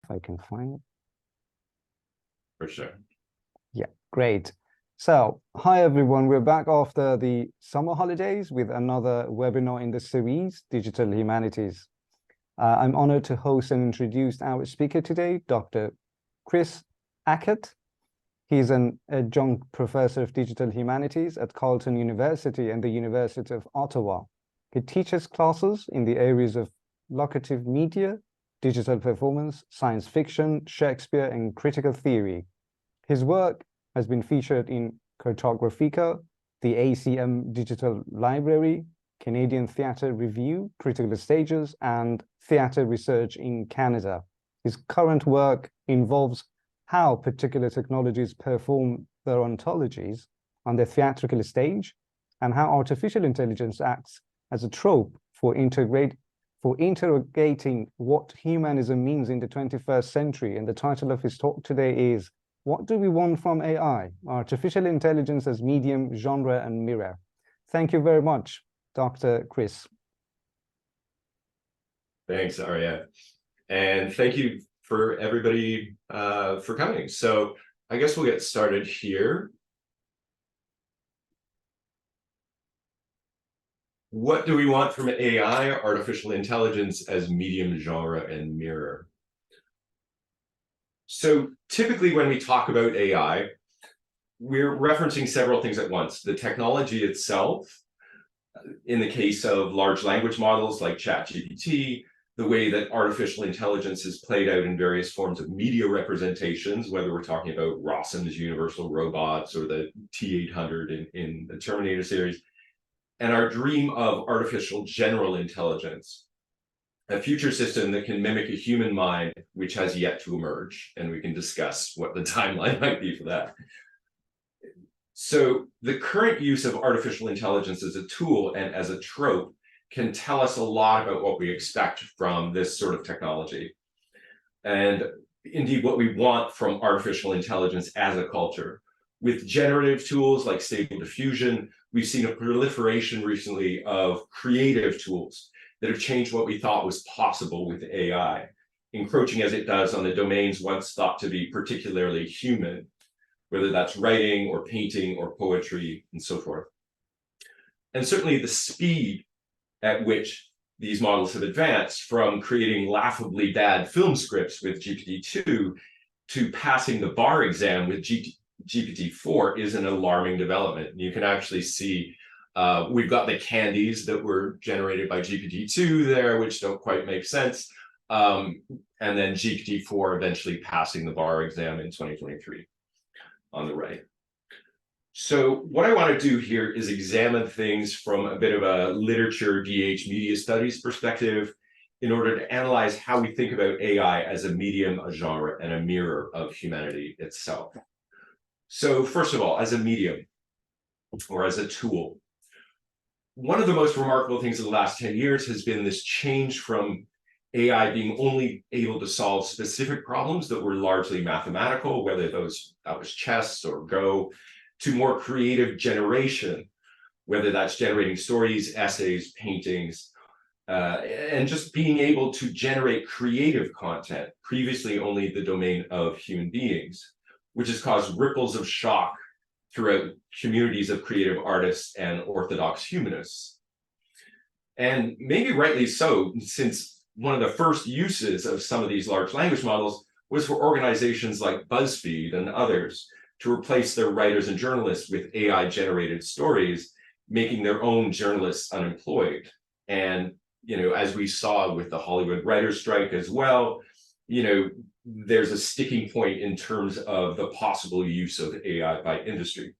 if I can find it. For sure. Yeah, great. So, hi everyone, we're back after the summer holidays with another webinar in the series, Digital Humanities. I'm honored to host and introduce our speaker today, Dr. Chris Eaket. He's an adjunct professor of digital humanities at Carleton University and the University of Ottawa. He teaches classes in the areas of locative media, digital performance, science fiction, Shakespeare, and critical theory. His work has been featured in Cartographica, the ACM Digital Library, Canadian Theatre Review, Critical Stages, and Theatre Research in Canada. His current work involves how particular technologies perform their ontologies on the theatrical stage and how artificial intelligence acts as a trope for interrogating what humanism means in the 21st century. And the title of his talk today is "What Do We Want from AI? Artificial Intelligence as Medium, Genre, and Mirror." Thank you very much, Dr. Chris. Thanks, Arya. And thank you for everybody for coming. So I guess we'll get started here. What do we want from AI, artificial intelligence as medium, genre, and mirror? So typically when we talk about AI, we're referencing several things at once. The technology itself, in the case of large language models like ChatGPT, the way that artificial intelligence is played out in various forms of media representations, whether we're talking about Rossum's Universal Robots or the T-800 in the Terminator series, and our dream of artificial general intelligence, a future system that can mimic a human mind, which has yet to emerge. And we can discuss what the timeline might be for that. So the current use of artificial intelligence as a tool and as a trope can tell us a lot about what we expect from this sort of technology. And indeed, what we want from artificial intelligence as a culture. With generative tools like Stable Diffusion, we've seen a proliferation recently of creative tools that have changed what we thought was possible with AI, encroaching as it does on the domains once thought to be particularly human, whether that's writing or painting or poetry and so forth. And certainly the speed at which these models have advanced, from creating laughably bad film scripts with GPT-2 to passing the bar exam with GPT-4, is an alarming development. You can actually see we've got the candies that were generated by GPT-2 there, which don't quite make sense. And then GPT-4 eventually passing the bar exam in 2023 on the right. So what I want to do here is examine things from a bit of a literature, DH, media studies perspective in order to analyze how we think about AI as a medium, a genre, and a mirror of humanity itself. So first of all, as a medium or as a tool, one of the most remarkable things in the last 10 years has been this change from AI being only able to solve specific problems that were largely mathematical, whether that was chess or Go, to more creative generation, whether that's generating stories, essays, paintings, and just being able to generate creative content, previously only the domain of human beings, which has caused ripples of shock throughout communities of creative artists and orthodox humanists. And maybe rightly so, since one of the first uses of some of these large language models was for organizations like BuzzFeed and others to replace their writers and journalists with AI-generated stories, making their own journalists unemployed. And, as we saw with the Hollywood writers' strike as well, there's a sticking point in terms of the possible use of AI by industry.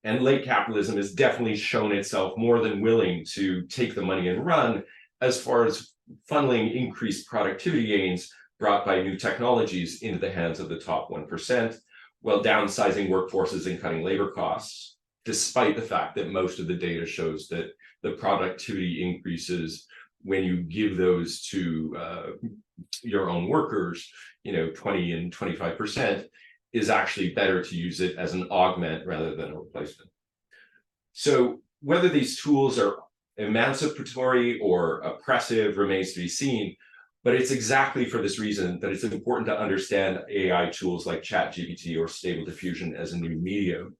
And late capitalism has definitely shown itself more than willing to take the money and run as far as funneling increased productivity gains brought by new technologies into the hands of the top 1%, while downsizing workforces and cutting labor costs, despite the fact that most of the data shows that the productivity increases when you give those to your own workers, 20 and 25%, is actually better to use it as an augment rather than a replacement. So whether these tools are emancipatory or oppressive remains to be seen. But it's exactly for this reason that it's important to understand AI tools like ChatGPT or Stable Diffusion as a new medium.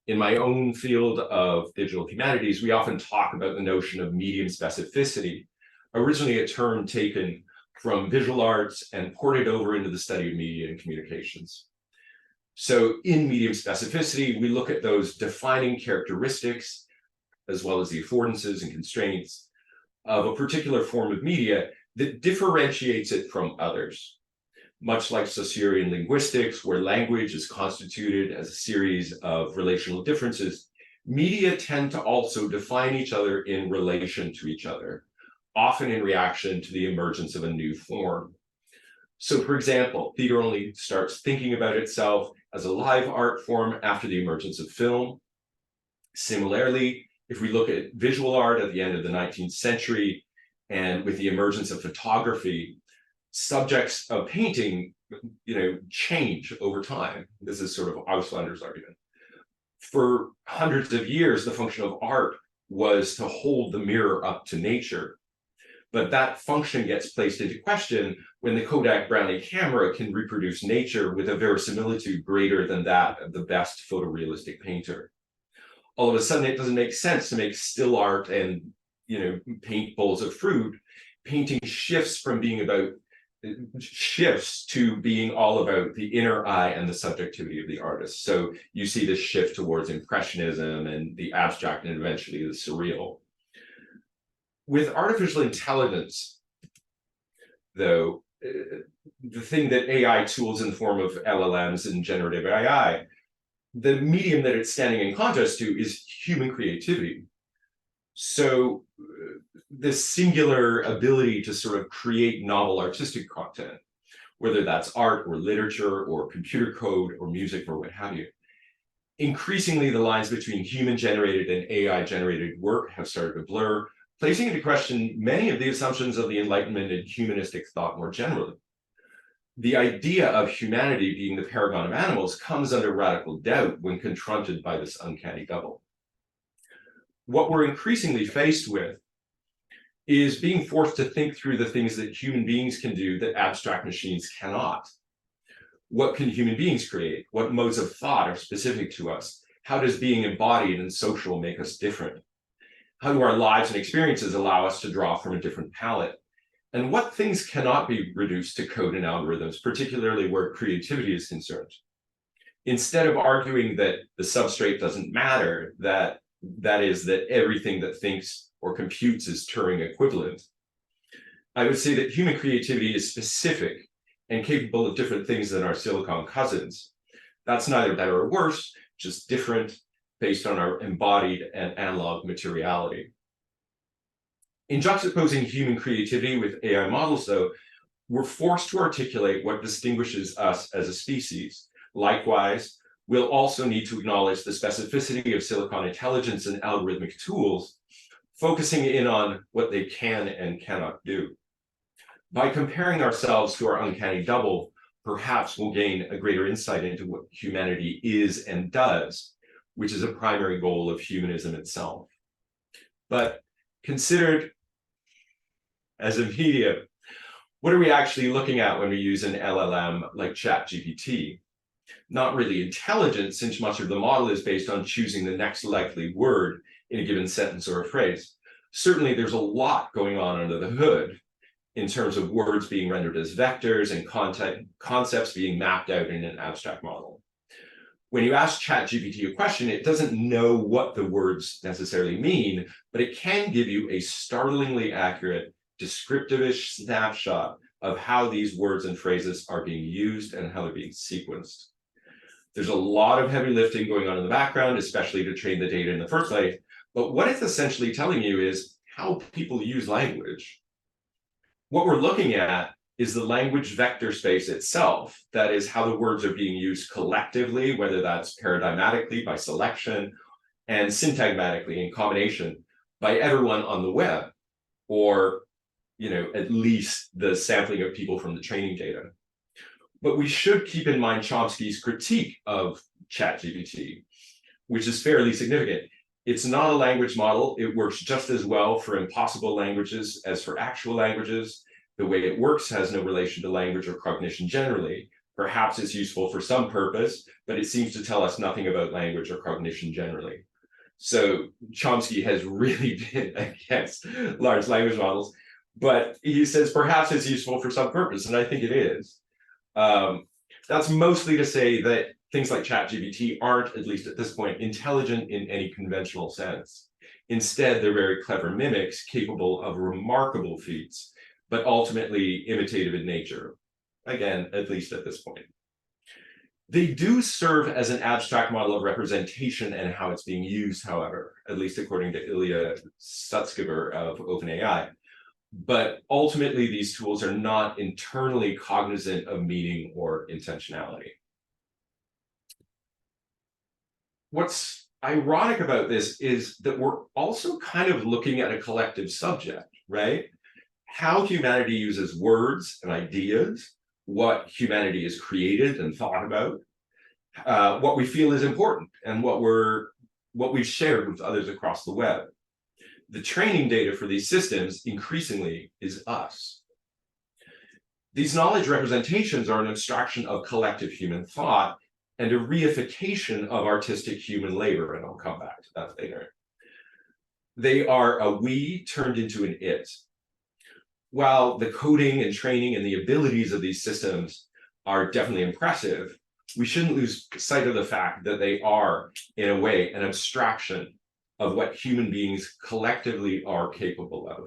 In my own field of digital humanities, we often talk about the notion of medium specificity, originally a term taken from visual arts and ported over into the study of media and communications. So in medium specificity, we look at those defining characteristics, as well as the affordances and constraints of a particular form of media that differentiates it from others. Much like Saussurian linguistics, where language is constituted as a series of relational differences, media tend to also define each other in relation to each other, often in reaction to the emergence of a new form. So, for example, theater only starts thinking about itself as a live art form after the emergence of film. Similarly, if we look at visual art at the end of the 19th century and with the emergence of photography, subjects of painting, change over time. This is sort of Auslander's argument. For hundreds of years, the function of art was to hold the mirror up to nature. But that function gets placed into question when the Kodak Brownie camera can reproduce nature with a verisimilitude greater than that of the best photorealistic painter. All of a sudden, it doesn't make sense to make still art and paint bowls of fruit. Painting shifts to being all about the inner eye and the subjectivity of the artist. So you see this shift towards impressionism and the abstract and eventually the surreal. With artificial intelligence, though, the thing that AI tools in the form of LLMs and generative AI, the medium that it's standing in contrast to is human creativity. So this singular ability to sort of create novel artistic content, whether that's art or literature or computer code or music or what have you, increasingly the lines between human-generated and AI-generated work have started to blur, placing into question many of the assumptions of the Enlightenment and humanistic thought more generally. The idea of humanity being the paragon of animals comes under radical doubt when confronted by this uncanny double. What we're increasingly faced with is being forced to think through the things that human beings can do that abstract machines cannot. What can human beings create? What modes of thought are specific to us? How does being embodied and social make us different? How do our lives and experiences allow us to draw from a different palette? And what things cannot be reduced to code and algorithms, particularly where creativity is concerned? Instead of arguing that the substrate doesn't matter, that is that everything that thinks or computes is Turing equivalent, I would say that human creativity is specific and capable of different things than our silicon cousins. That's neither better or worse, just different based on our embodied and analog materiality. In juxtaposing human creativity with AI models, though, we're forced to articulate what distinguishes us as a species. Likewise, we'll also need to acknowledge the specificity of silicon intelligence and algorithmic tools, focusing in on what they can and cannot do. By comparing ourselves to our uncanny double, perhaps we'll gain a greater insight into what humanity is and does, which is a primary goal of humanism itself. But considered as a medium, what are we actually looking at when we use an LLM like ChatGPT? Not really intelligence, since much of the model is based on choosing the next likely word in a given sentence or a phrase. Certainly, there's a lot going on under the hood in terms of words being rendered as vectors and concepts being mapped out in an abstract model. When you ask ChatGPT a question, it doesn't know what the words necessarily mean, but it can give you a startlingly accurate, descriptive-ish snapshot of how these words and phrases are being used and how they're being sequenced. There's a lot of heavy lifting going on in the background, especially to train the data in the first place. But what it's essentially telling you is how people use language. What we're looking at is the language vector space itself. That is how the words are being used collectively, whether that's paradigmatically by selection and syntagmatically in combination by everyone on the web, or at least the sampling of people from the training data. But we should keep in mind Chomsky's critique of ChatGPT, which is fairly significant. It's not a language model. It works just as well for impossible languages as for actual languages. The way it works has no relation to language or cognition generally. Perhaps it's useful for some purpose, but it seems to tell us nothing about language or cognition generally. So Chomsky has really been against large language models, but he says perhaps it's useful for some purpose, and I think it is. That's mostly to say that things like ChatGPT aren't, at least at this point, intelligent in any conventional sense. Instead, they're very clever mimics capable of remarkable feats, but ultimately imitative in nature. Again, at least at this point. They do serve as an abstract model of representation and how it's being used, however, at least according to Ilya Sutskever of OpenAI. But ultimately, these tools are not internally cognizant of meaning or intentionality. What's ironic about this is that we're also kind of looking at a collective subject, right? How humanity uses words and ideas, what humanity has created and thought about, what we feel is important, and what we've shared with others across the web. The training data for these systems increasingly is us. These knowledge representations are an abstraction of collective human thought and a reification of artistic human labor, and I'll come back to that later. They are a we turned into an it. While the coding and training and the abilities of these systems are definitely impressive, we shouldn't lose sight of the fact that they are, in a way, an abstraction of what human beings collectively are capable of.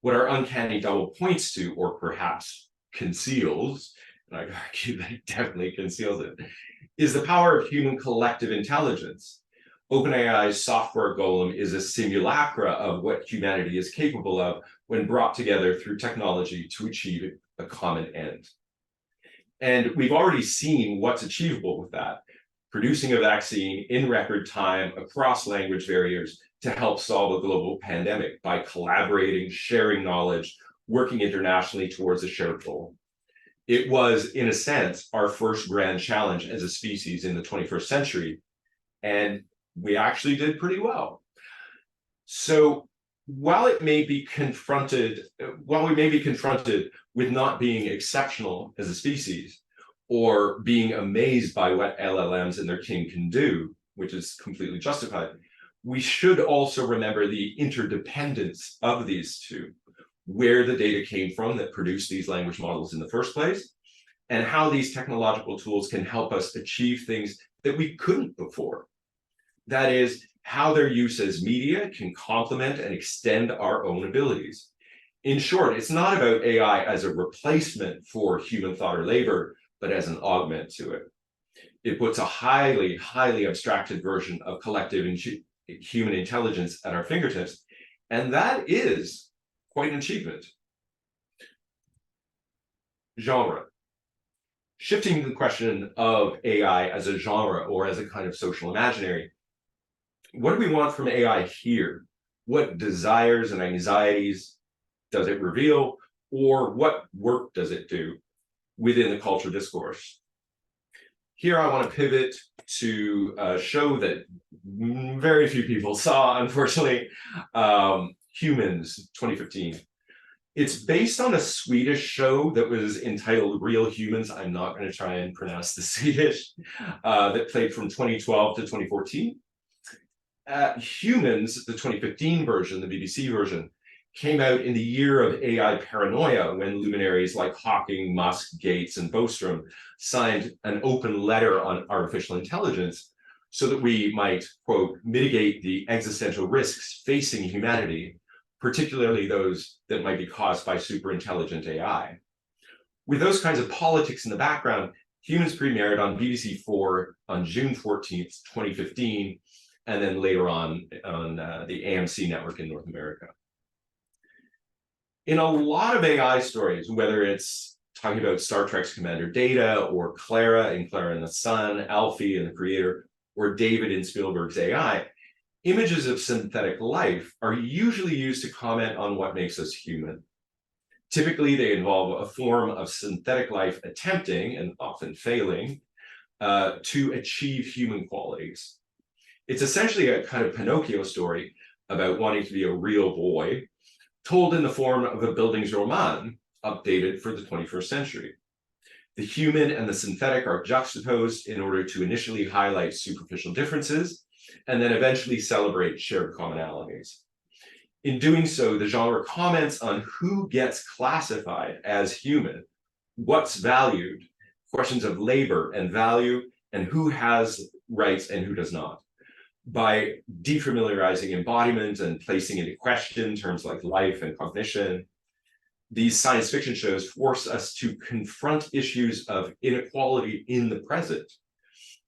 What our uncanny double points to, or perhaps conceals, and I'd argue that it definitely conceals it, is the power of human collective intelligence. OpenAI's software golem is a simulacra of what humanity is capable of when brought together through technology to achieve a common end. And we've already seen what's achievable with that, producing a vaccine in record time across language barriers to help solve a global pandemic by collaborating, sharing knowledge, working internationally towards a shared goal. It was, in a sense, our first grand challenge as a species in the 21st century, and we actually did pretty well. So while we may be confronted with not being exceptional as a species, or being amazed by what LLMs and their king can do, which is completely justified, we should also remember the interdependence of these two, where the data came from that produced these language models in the first place, and how these technological tools can help us achieve things that we couldn't before. That is, how their use as media can complement and extend our own abilities. In short, it's not about AI as a replacement for human thought or labor, but as an augment to it. It puts a highly, highly abstracted version of collective human intelligence at our fingertips, and that is quite an achievement. Genre. Shifting to the question of AI as a genre or as a kind of social imaginary, what do we want from AI here? What desires and anxieties does it reveal, or what work does it do within the culture discourse? Here I want to pivot to a show that very few people saw, unfortunately, Humans, 2015. It's based on a Swedish show that was entitled Real Humans. I'm not going to try and pronounce the Swedish, that played from 2012 to 2014. Humans, the 2015 version, the BBC version, came out in the year of AI paranoia when luminaries like Hawking, Musk, Gates, and Bostrom signed an open letter on artificial intelligence so that we might, quote, mitigate the existential risks facing humanity, particularly those that might be caused by superintelligent AI. With those kinds of politics in the background, Humans premiered on BBC4 on June 14th, 2015, and then later on the AMC network in North America. In a lot of AI stories, whether it's talking about Star Trek's Commander Data, or Clara in Clara and the Sun, Alfie and the Creator, or David in Spielberg's AI, images of synthetic life are usually used to comment on what makes us human. Typically, they involve a form of synthetic life attempting, and often failing, to achieve human qualities. It's essentially a kind of Pinocchio story about wanting to be a real boy, told in the form of a Bildungsroman, updated for the 21st century. The human and the synthetic are juxtaposed in order to initially highlight superficial differences and then eventually celebrate shared commonalities. In doing so, the genre comments on who gets classified as human, what's valued, questions of labor and value, and who has rights and who does not. By defamiliarizing embodiment and placing into question terms like life and cognition, these science fiction shows force us to confront issues of inequality in the present,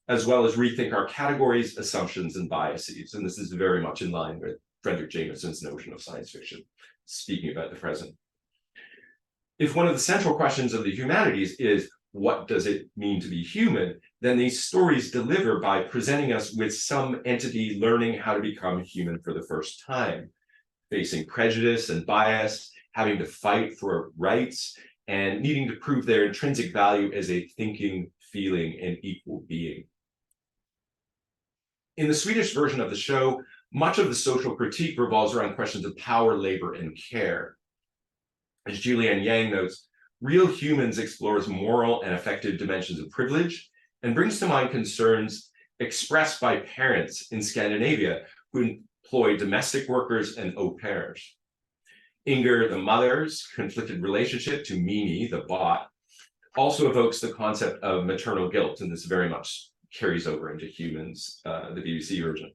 as well as rethink our categories, assumptions, and biases. And this is very much in line with Frederick Jameson's notion of science fiction, speaking about the present. If one of the central questions of the humanities is, what does it mean to be human? Then these stories deliver by presenting us with some entity learning how to become human for the first time, facing prejudice and bias, having to fight for rights, and needing to prove their intrinsic value as a thinking, feeling, and equal being. In the Swedish version of the show, much of the social critique revolves around questions of power, labor, and care. As Julianne Yang notes, Real Humans explores moral and affective dimensions of privilege and brings to mind concerns expressed by parents in Scandinavia who employ domestic workers and au pairs. Inger, the mother's conflicted relationship to Mimi, the bot, also evokes the concept of maternal guilt, and this very much carries over into Humans, the BBC version.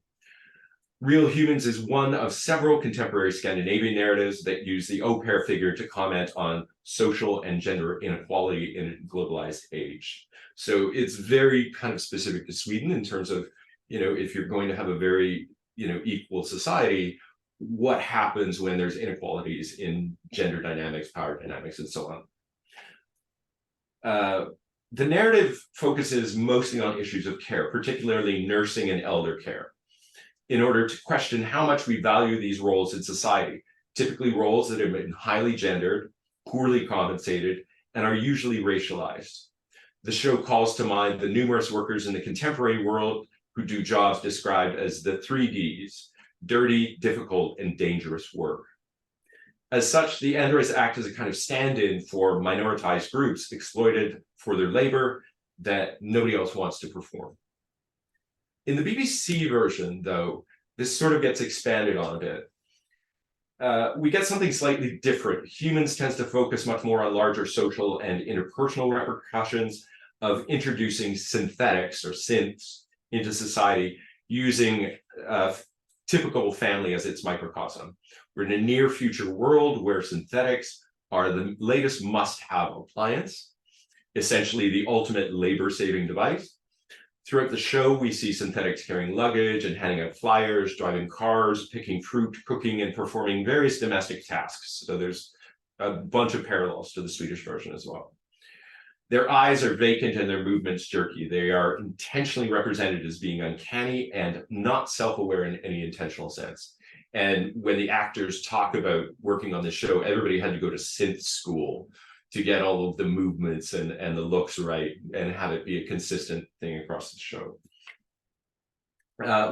Real Humans is one of several contemporary Scandinavian narratives that use the au pair figure to comment on social and gender inequality in a globalized age. So it's very kind of specific to Sweden in terms of, if you're going to have a very, equal society, what happens when there's inequalities in gender dynamics, power dynamics, and so on. The narrative focuses mostly on issues of care, particularly nursing and elder care, in order to question how much we value these roles in society, typically roles that have been highly gendered, poorly compensated, and are usually racialized. The show calls to mind the numerous workers in the contemporary world who do jobs described as the 3Ds, dirty, difficult, and dangerous work. As such, the androids act as a kind of stand-in for minoritized groups exploited for their labor that nobody else wants to perform. In the BBC version, though, this sort of gets expanded on a bit. We get something slightly different. Humans tends to focus much more on larger social and interpersonal repercussions of introducing synthetics or synths into society using typical family as its microcosm. We're in a near future world where synthetics are the latest must-have appliance, essentially the ultimate labor-saving device. Throughout the show, we see synthetics carrying luggage and handing out flyers, driving cars, picking fruit, cooking, and performing various domestic tasks. So there's a bunch of parallels to the Swedish version as well. Their eyes are vacant and their movements jerky. They are intentionally represented as being uncanny and not self-aware in any intentional sense. And when the actors talk about working on the show, everybody had to go to synth school to get all of the movements and the looks right and have it be a consistent thing across the show.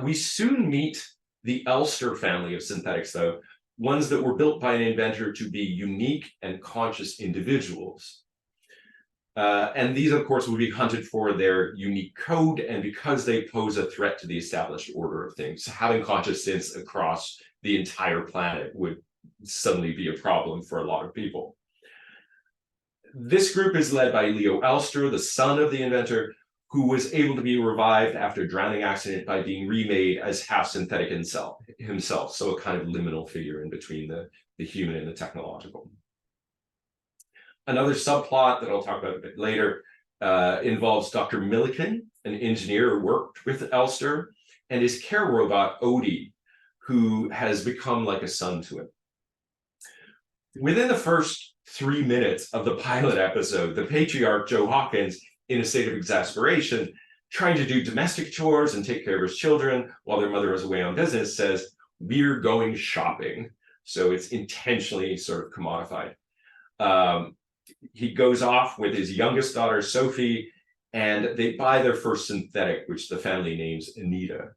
We soon meet the Elster family of synthetics, though, ones that were built by an inventor to be unique and conscious individuals. And these, of course, will be hunted for their unique code and because they pose a threat to the established order of things. Having conscious synths across the entire planet would suddenly be a problem for a lot of people. This group is led by Leo Elster, the son of the inventor, who was able to be revived after a drowning accident by being remade as half synthetic himself, so a kind of liminal figure in between the human and the technological. Another subplot that I'll talk about a bit later involves Dr. Milliken, an engineer who worked with Elster, and his care robot, Odie, who has become like a son to him. Within the first 3 minutes of the pilot episode, the patriarch, Joe Hawkins, in a state of exasperation, trying to do domestic chores and take care of his children while their mother is away on business, says, "We're going shopping." So it's intentionally sort of commodified. He goes off with his youngest daughter, Sophie, and they buy their first synthetic, which the family names Anita.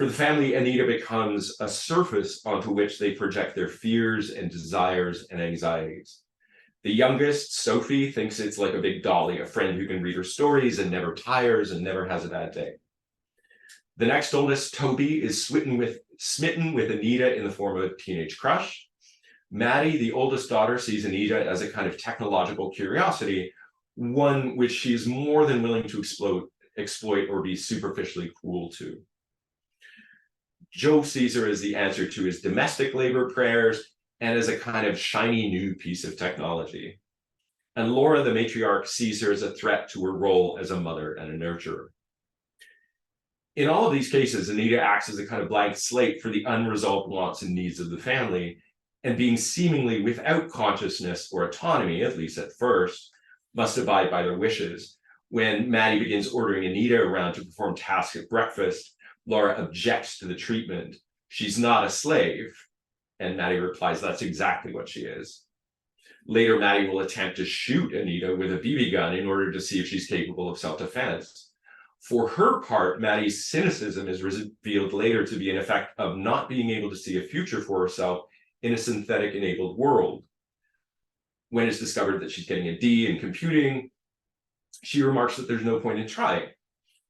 For the family, Anita becomes a surface onto which they project their fears and desires and anxieties. The youngest, Sophie, thinks it's like a big dolly, a friend who can read her stories and never tires and never has a bad day. The next oldest, Toby, is smitten with Anita in the form of a teenage crush. Maddie, the oldest daughter, sees Anita as a kind of technological curiosity, one which she is more than willing to exploit or be superficially cruel to. Joe sees her as the answer to his domestic labor prayers and as a kind of shiny new piece of technology. And Laura, the matriarch, sees her as a threat to her role as a mother and a nurturer. In all of these cases, Anita acts as a kind of blank slate for the unresolved wants and needs of the family, and being seemingly without consciousness or autonomy, at least at first, must abide by their wishes. When Maddie begins ordering Anita around to perform tasks at breakfast, Laura objects to the treatment. She's not a slave. And Maddie replies, that's exactly what she is. Later, Maddie will attempt to shoot Anita with a BB gun in order to see if she's capable of self-defense. For her part, Maddie's cynicism is revealed later to be an effect of not being able to see a future for herself in a synthetic-enabled world. When it's discovered that she's getting a D in computing, she remarks that there's no point in trying.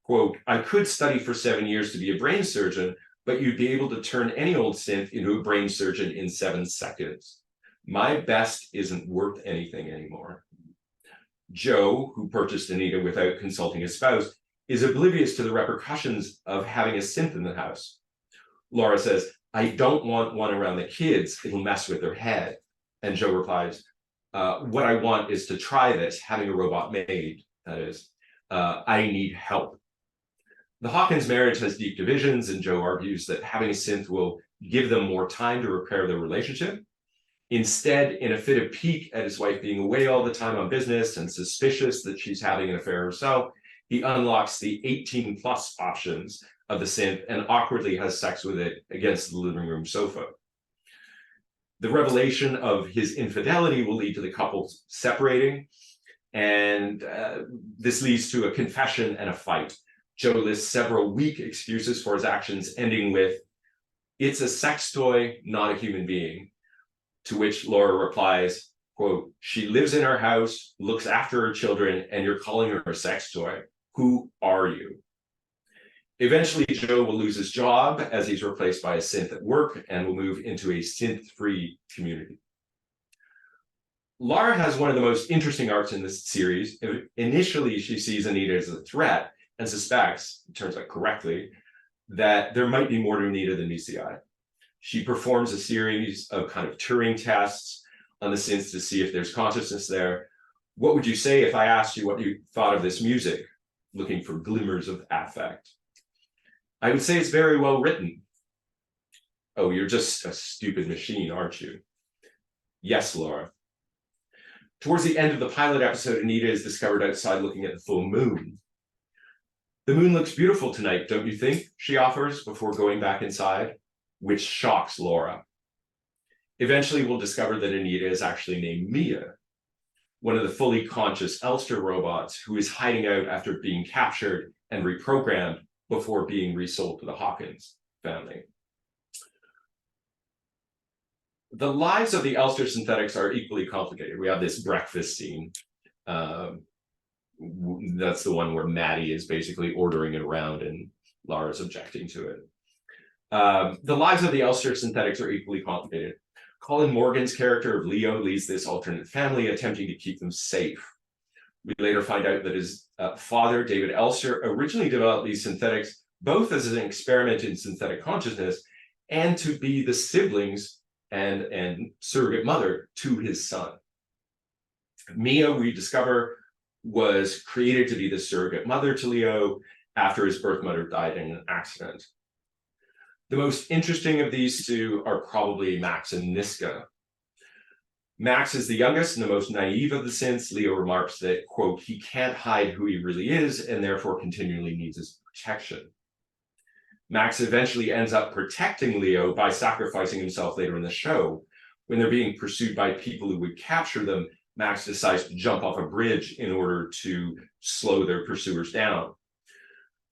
Quote, I could study for 7 years to be a brain surgeon, but you'd be able to turn any old synth into a brain surgeon in 7 seconds. My best isn't worth anything anymore. Joe, who purchased Anita without consulting his spouse, is oblivious to the repercussions of having a synth in the house. Laura says, I don't want one around the kids, it'll mess with their head. And Joe replies, what I want is to try this, having a robot made, that is. I need help. The Hawkins marriage has deep divisions, and Joe argues that having a synth will give them more time to repair their relationship. Instead, in a fit of pique at his wife being away all the time on business and suspicious that she's having an affair herself, he unlocks the 18+ options of the synth and awkwardly has sex with it against the living room sofa. The revelation of his infidelity will lead to the couple separating, and this leads to a confession and a fight. Joe lists several weak excuses for his actions, ending with, it's a sex toy, not a human being. To which Laura replies, quote, she lives in our house, looks after her children, and you're calling her a sex toy. Who are you? Eventually, Joe will lose his job as he's replaced by a synth at work and will move into a synth-free community. Laura has one of the most interesting arcs in this series. Initially, she sees Anita as a threat and suspects, it turns out correctly, that there might be more to Anita than meets the eye. She performs a series of kind of Turing tests on the synths to see if there's consciousness there. What would you say if I asked you what you thought of this music, looking for glimmers of affect? I would say it's very well written. Oh, you're just a stupid machine, aren't you? Yes, Laura. Towards the end of the pilot episode, Anita is discovered outside looking at the full moon. The moon looks beautiful tonight, don't you think? She offers before going back inside, which shocks Laura. Eventually, we'll discover that Anita is actually named Mia, one of the fully conscious Elster robots who is hiding out after being captured and reprogrammed before being resold to the Hawkins family. The lives of the Elster synthetics are equally complicated. We have this breakfast scene. That's the one where Maddie is basically ordering it around and Laura's objecting to it. The lives of the Elster synthetics are equally complicated. Colin Morgan's character of Leo leads this alternate family, attempting to keep them safe. We later find out that his father, David Elster, originally developed these synthetics both as an experiment in synthetic consciousness and to be the siblings and surrogate mother to his son. Mia, we discover, was created to be the surrogate mother to Leo after his birth mother died in an accident. The most interesting of these two are probably Max and Niska. Max is the youngest and the most naive of the synths. Leo remarks that, quote, he can't hide who he really is and therefore continually needs his protection. Max eventually ends up protecting Leo by sacrificing himself later in the show. When they're being pursued by people who would capture them, Max decides to jump off a bridge in order to slow their pursuers down.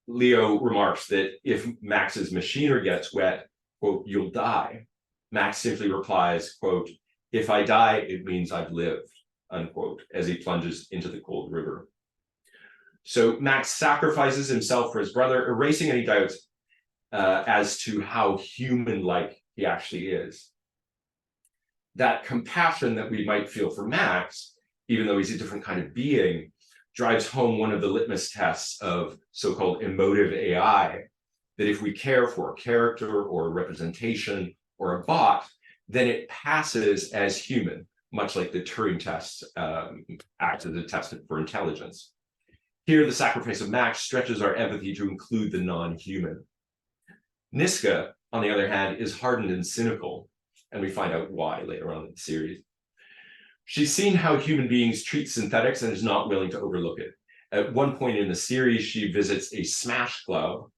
Leo remarks that if Max's machinery gets wet, quote, "you'll die." Max simply replies, quote, "if I die, it means I've lived," unquote, as he plunges into the cold river. So Max sacrifices himself for his brother, erasing any doubts as to how human-like he actually is. That compassion that we might feel for Max, even though he's a different kind of being, drives home one of the litmus tests of so-called emotive AI, that if we care for a character or a representation or a bot, then it passes as human, much like the Turing test acts as a test for intelligence. Here, the sacrifice of Max stretches our empathy to include the non-human. Niska, on the other hand, is hardened and cynical, and we find out why later on in the series. She's seen how human beings treat synthetics and is not willing to overlook it. At one point in the series, she visits a smash club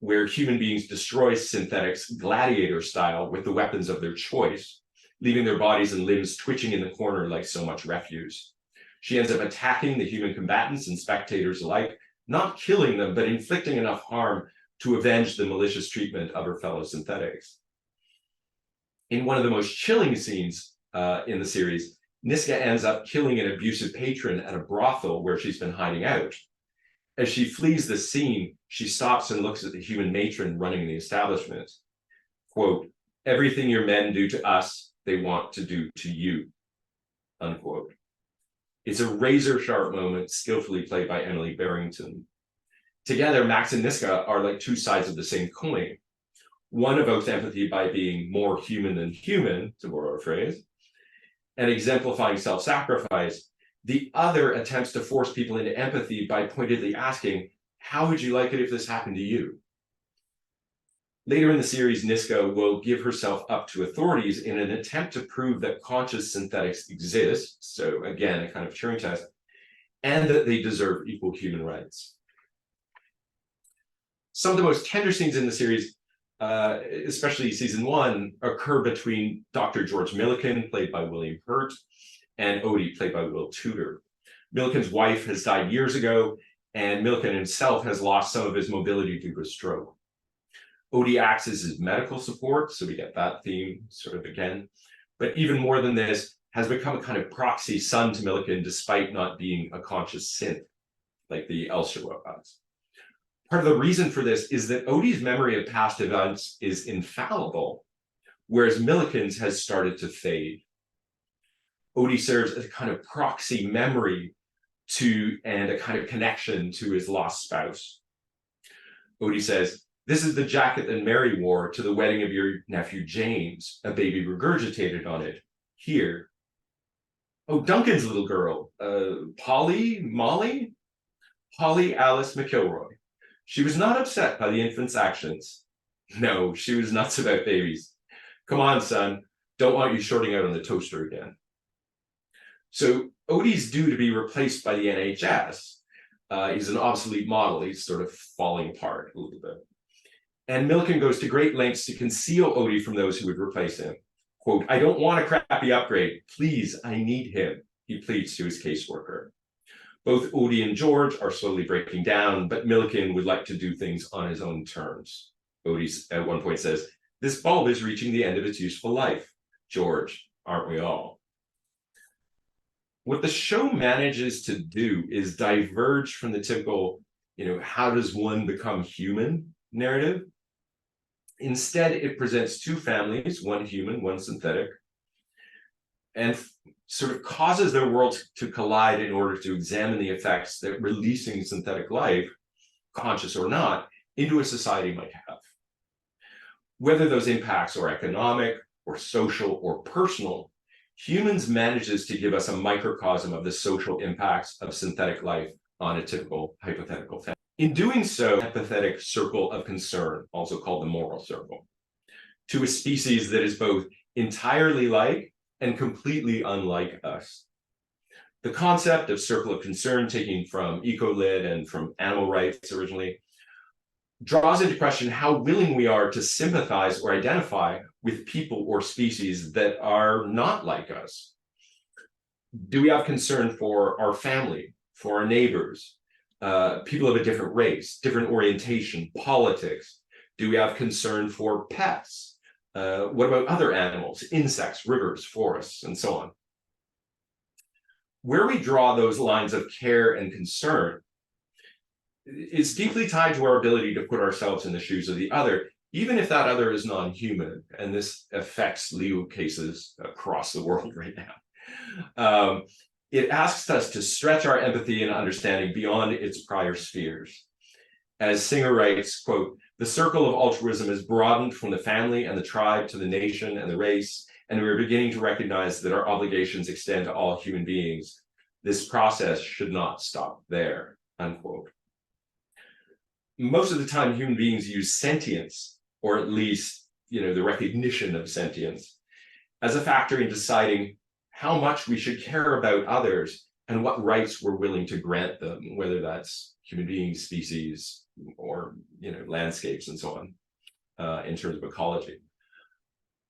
where human beings destroy synthetics gladiator style with the weapons of their choice, leaving their bodies and limbs twitching in the corner like so much refuse. She ends up attacking the human combatants and spectators alike, not killing them, but inflicting enough harm to avenge the malicious treatment of her fellow synthetics. In one of the most chilling scenes in the series, Niska ends up killing an abusive patron at a brothel where she's been hiding out. As she flees the scene, she stops and looks at the human matron running the establishment. Quote, "Everything your men do to us, they want to do to you," unquote. It's a razor-sharp moment, skillfully played by Emily Barrington. Together, Max and Niska are like two sides of the same coin. One evokes empathy by being more human than human, to borrow a phrase, and exemplifying self-sacrifice. The other attempts to force people into empathy by pointedly asking, "How would you like it if this happened to you?" Later in the series, Niska will give herself up to authorities in an attempt to prove that conscious synthetics exist, so again, a kind of Turing test, and that they deserve equal human rights. Some of the most tender scenes in the series, especially season 1, occur between Dr. George Milliken, played by William Hurt, and Odie, played by Will Tudor. Milliken's wife has died years ago, and Milliken himself has lost some of his mobility due to a stroke. Odie acts as his medical support, so we get that theme sort of again. But even more than this, has become a kind of proxy son to Milliken, despite not being a conscious synth, like the Elster robots. Part of the reason for this is that Odie's memory of past events is infallible, whereas Milliken's has started to fade. Odie serves as a kind of proxy memory to, and a kind of connection to his lost spouse. Odie says, "This is the jacket that Mary wore to the wedding of your nephew James. A baby regurgitated on it. Here. Oh, Duncan's little girl. Molly Alice McIlroy. She was not upset by the infant's actions. No, she was nuts about babies. Come on, son. Don't want you shorting out on the toaster again." So Odie's due to be replaced by the NHS. He's an obsolete model. He's sort of falling apart a little bit. And Milliken goes to great lengths to conceal Odie from those who would replace him. Quote, "I don't want a crappy upgrade. Please, I need him," he pleads to his caseworker. Both Odie and George are slowly breaking down, but Milliken would like to do things on his own terms. Odie at one point says, "This bulb is reaching the end of its useful life. George, aren't we all?" What the show manages to do is diverge from the typical, how does one become human narrative. Instead, it presents two families, one human, one synthetic, and sort of causes their worlds to collide in order to examine the effects that releasing synthetic life, conscious or not, into a society might have. Whether those impacts are economic or social or personal, humans manages to give us a microcosm of the social impacts of synthetic life on a typical hypothetical family. In doing so, apathetic circle of concern, also called the moral circle, to a species that is both entirely like and completely unlike us. The concept of circle of concern, taking from Ecolid and from animal rights originally, draws into question how willing we are to sympathize or identify with people or species that are not like us. Do we have concern for our family, for our neighbors, people of a different race, different orientation, politics? Do we have concern for pets? What about other animals, insects, rivers, forests, and so on? Where we draw those lines of care and concern is deeply tied to our ability to put ourselves in the shoes of the other, even if that other is non-human. And this affects legal cases across the world right now. It asks us to stretch our empathy and understanding beyond its prior spheres. As Singer writes, quote, "The circle of altruism is broadened from the family and the tribe to the nation and the race, and we are beginning to recognize that our obligations extend to all human beings. This process should not stop there," unquote. Most of the time, human beings use sentience, or at least, the recognition of sentience, as a factor in deciding how much we should care about others and what rights we're willing to grant them, whether that's human beings, species, or landscapes and so on, in terms of ecology.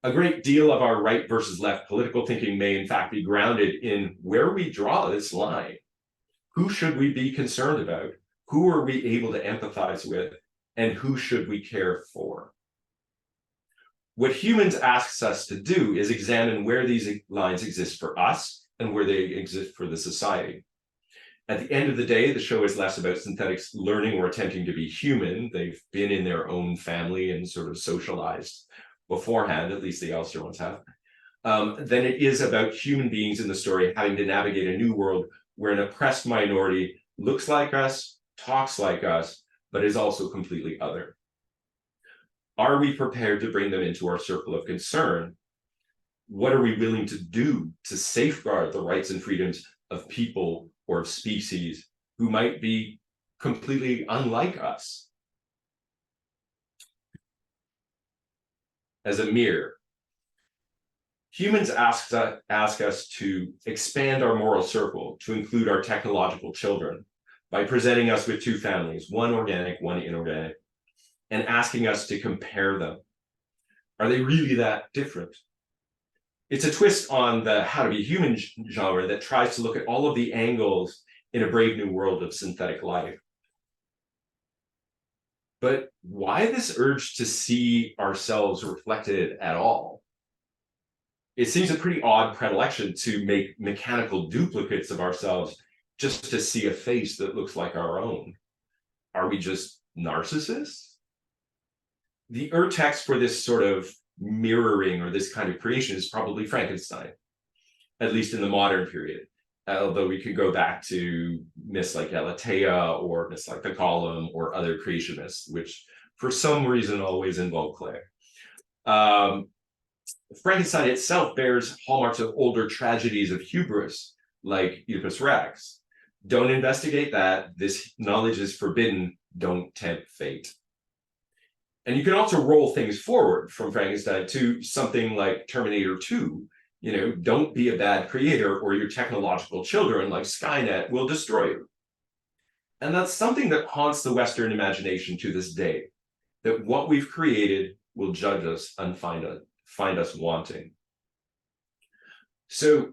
A great deal of our right versus left political thinking may in fact be grounded in where we draw this line. Who should we be concerned about? Who are we able to empathize with? And who should we care for? What humans asks us to do is examine where these lines exist for us and where they exist for the society. At the end of the day, the show is less about synthetics learning or attempting to be human. They've been in their own family and sort of socialized beforehand, at least the Elster ones have, than it is about human beings in the story having to navigate a new world where an oppressed minority looks like us, talks like us, but is also completely other. Are we prepared to bring them into our circle of concern? What are we willing to do to safeguard the rights and freedoms of people or of species who might be completely unlike us? As a mirror, humans ask us to expand our moral circle to include our technological children by presenting us with two families, one organic, one inorganic, and asking us to compare them. Are they really that different? It's a twist on the How to Be Human genre that tries to look at all of the angles in a brave new world of synthetic life. But why this urge to see ourselves reflected at all? It seems a pretty odd predilection to make mechanical duplicates of ourselves just to see a face that looks like our own. Are we just narcissists? The urtext for this sort of mirroring or this kind of creation is probably Frankenstein, at least in the modern period. Although we could go back to myths like Elatea or myths like the Golem or other creationists, which for some reason always involve clay. Frankenstein itself bears hallmarks of older tragedies of hubris, like Oedipus Rex. Don't investigate that. This knowledge is forbidden. Don't tempt fate. And you can also roll things forward from Frankenstein to something like Terminator 2. Don't be a bad creator or your technological children like Skynet will destroy you. And that's something that haunts the Western imagination to this day, that what we've created will judge us and find us wanting. So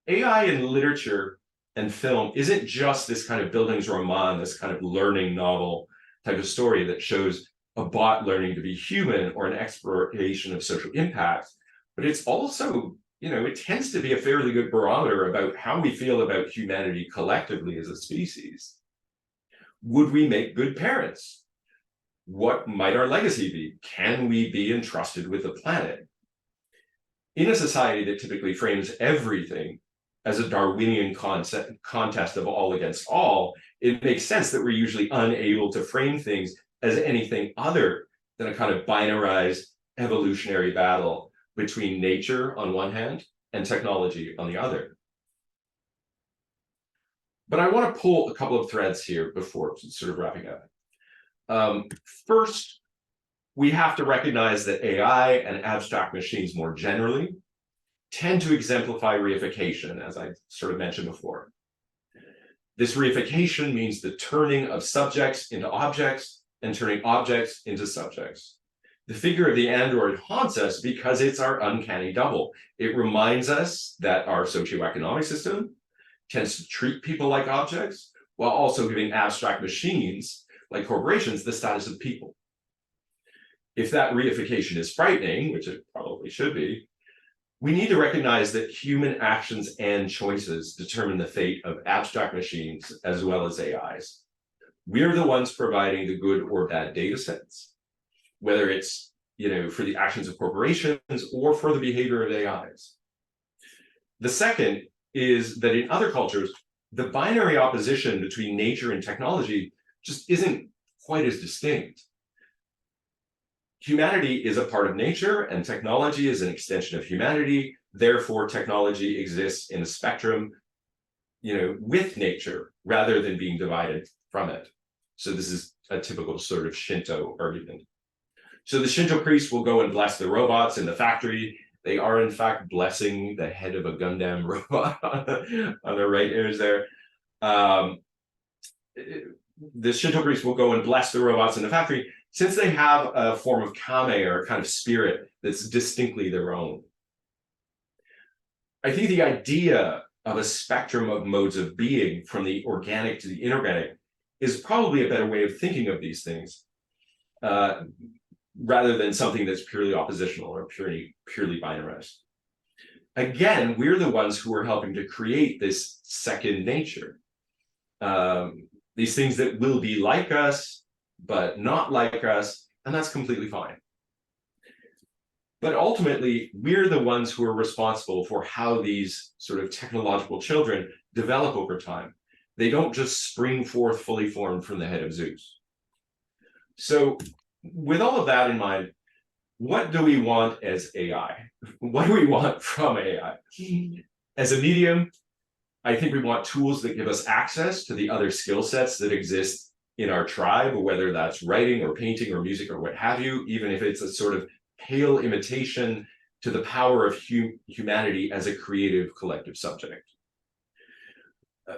AI in literature and film isn't just this kind of Bildungsroman, this kind of learning novel type of story that shows a bot learning to be human or an exploration of social impact, but it's also, it tends to be a fairly good barometer about how we feel about humanity collectively as a species. Would we make good parents? What might our legacy be? Can we be entrusted with the planet? In a society that typically frames everything as a Darwinian contest of all against all, it makes sense that we're usually unable to frame things as anything other than a kind of binarized evolutionary battle between nature on one hand and technology on the other. But I want to pull a couple of threads here before sort of wrapping up. First, we have to recognize that AI and abstract machines more generally tend to exemplify reification, as I sort of mentioned before. This reification means the turning of subjects into objects and turning objects into subjects. The figure of the android haunts us because it's our uncanny double. It reminds us that our socioeconomic system tends to treat people like objects, while also giving abstract machines, like corporations, the status of people. If that reification is frightening, which it probably should be, we need to recognize that human actions and choices determine the fate of abstract machines as well as AIs. We're the ones providing the good or bad data sets, whether it's for the actions of corporations or for the behavior of AIs. The second is that in other cultures, the binary opposition between nature and technology just isn't quite as distinct. Humanity is a part of nature and technology is an extension of humanity. Therefore, technology exists in a spectrum, with nature rather than being divided from it. So this is a typical sort of Shinto argument. So the Shinto priest will go and bless the robots in the factory. They are in fact blessing the head of a Gundam robot on the right image there. The Shinto priest will go and bless the robots in the factory since they have a form of kame or a kind of spirit that's distinctly their own. I think the idea of a spectrum of modes of being from the organic to the inorganic is probably a better way of thinking of these things, rather than something that's purely oppositional or purely binarist. Again, we're the ones who are helping to create this second nature. These things that will be like us, but not like us, and that's completely fine. But ultimately, we're the ones who are responsible for how these sort of technological children develop over time. They don't just spring forth fully formed from the head of Zeus. So with all of that in mind, what do we want as AI? What do we want from AI? As a medium, I think we want tools that give us access to the other skill sets that exist in our tribe, whether that's writing or painting or music or what have you, even if it's a sort of pale imitation to the power of humanity as a creative collective subject.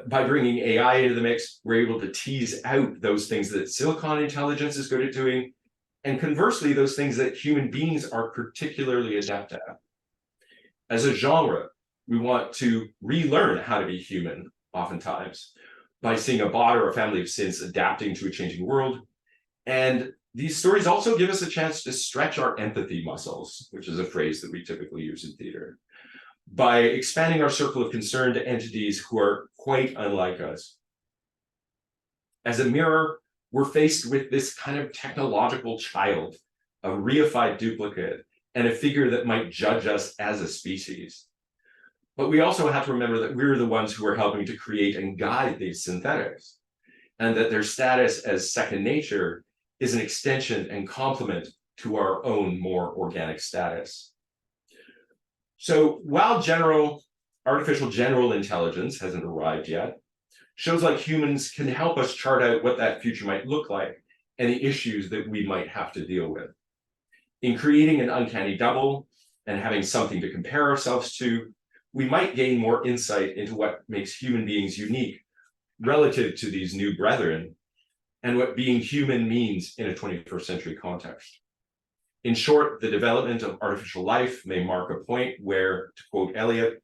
By bringing AI into the mix, we're able to tease out those things that silicon intelligence is good at doing, and conversely, those things that human beings are particularly adept at. As a genre, we want to relearn how to be human, oftentimes, by seeing a bot or a family of synths adapting to a changing world. And these stories also give us a chance to stretch our empathy muscles, which is a phrase that we typically use in theater, by expanding our circle of concern to entities who are quite unlike us. As a mirror, we're faced with this kind of technological child, a reified duplicate, and a figure that might judge us as a species. But we also have to remember that we're the ones who are helping to create and guide these synthetics, and that their status as second nature is an extension and complement to our own more organic status. So while artificial general intelligence hasn't arrived yet, shows like Humans can help us chart out what that future might look like and the issues that we might have to deal with. In creating an uncanny double and having something to compare ourselves to, we might gain more insight into what makes human beings unique relative to these new brethren and what being human means in a 21st century context. In short, the development of artificial life may mark a point where, to quote Eliot,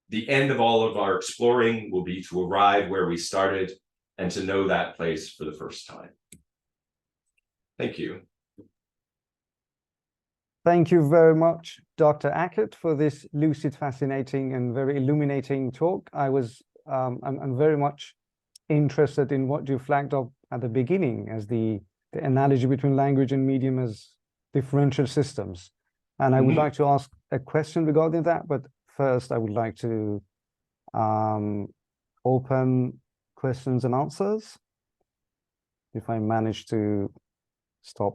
the end of all of our exploring will be to arrive where we started and to know that place for the first time. Thank you. Thank you very much, Dr. Eaket, for this lucid, fascinating, and very illuminating talk. I'm very much interested in what you flagged up at the beginning as the analogy between language and medium as differential systems. And I would like to ask a question regarding that, but first I would like to open questions and answers. If I manage to stop